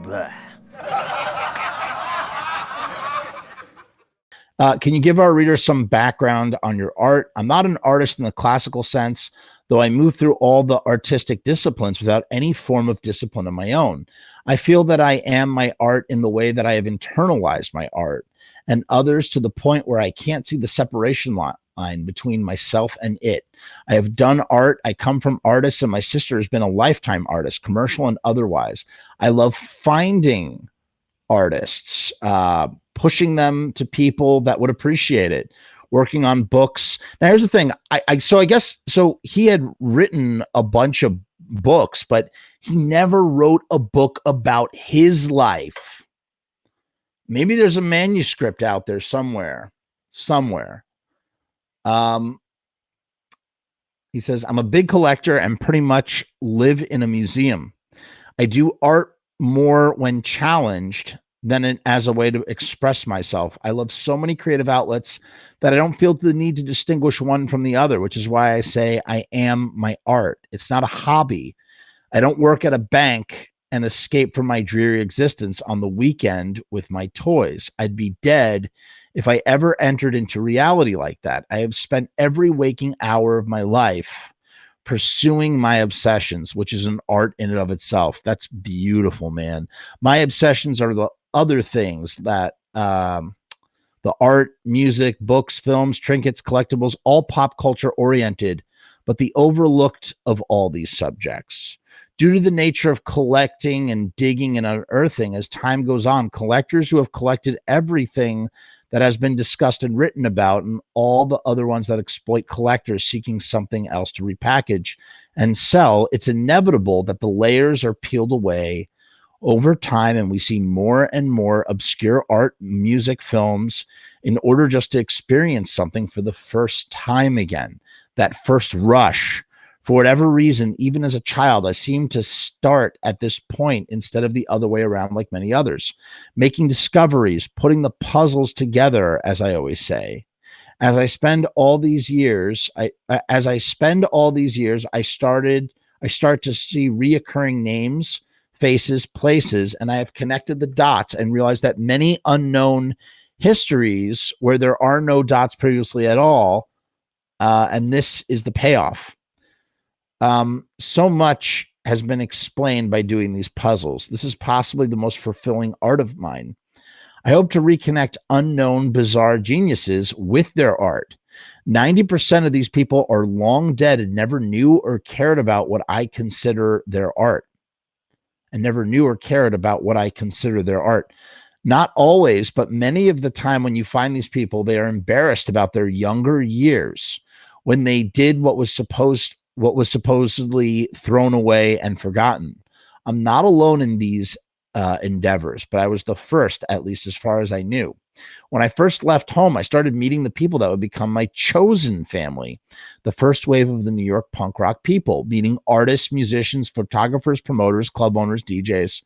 Blah. Can you give our readers some background on your art? I'm not an artist in the classical sense, though I move through all the artistic disciplines without any form of discipline of my own. I feel that I am my art in the way that I have internalized my art and others to the point where I can't see the separation line between myself and it. I have done art. I come from artists, and my sister has been a lifetime artist, commercial and otherwise. I love finding artists, pushing them to people that would appreciate it, working on books. Now, here's the thing. I guess he had written a bunch of books, but he never wrote a book about his life. Maybe there's a manuscript out there somewhere. He says, I'm a big collector and pretty much live in a museum. I do art more when challenged than as a way to express myself. I love so many creative outlets that I don't feel the need to distinguish one from the other, which is why I say I am my art. It's not a hobby. I don't work at a bank and escape from my dreary existence on the weekend with my toys. I'd be dead if I ever entered into reality like that. I have spent every waking hour of my life pursuing my obsessions, which is an art in and of itself. That's beautiful, man. My obsessions are the other things that the art, music, books, films, trinkets, collectibles, all pop culture oriented, but the overlooked of all these subjects. Due to the nature of collecting and digging and unearthing, as time goes on, collectors who have collected everything that has been discussed and written about, and all the other ones that exploit collectors seeking something else to repackage and sell, it's inevitable that the layers are peeled away over time, and we see more and more obscure art, music, films, in order just to experience something for the first time again. That first rush. For whatever reason, even as a child, I seem to start at this point instead of the other way around, like many others, making discoveries, putting the puzzles together, as I always say. As I spend all these years, I start to see reoccurring names, faces, places, and I have connected the dots and realized that many unknown histories where there are no dots previously at all, and this is the payoff. So much has been explained by doing these puzzles. This is possibly the most fulfilling art of mine. I hope to reconnect unknown, bizarre geniuses with their art. 90% of these people are long dead and never knew or cared about what I consider their art. Not always, but many of the time when you find these people, they are embarrassed about their younger years when they did what was supposedly thrown away and forgotten. I'm not alone in these endeavors, but I was the first, at least as far as I knew. When I first left home, I started meeting the people that would become my chosen family, the first wave of the New York punk rock people, meeting artists, musicians, photographers, promoters, club owners, DJs,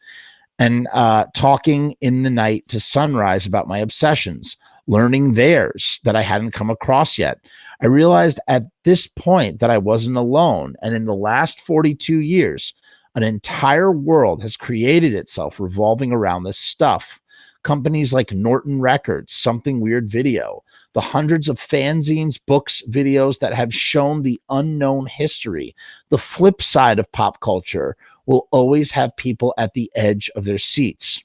and talking in the night to sunrise about my obsessions, learning theirs that I hadn't come across yet. I realized at this point that I wasn't alone. And in the last 42 years, an entire world has created itself revolving around this stuff. Companies like Norton Records, Something Weird Video, the hundreds of fanzines, books, videos that have shown the unknown history. The flip side of pop culture will always have people at the edge of their seats.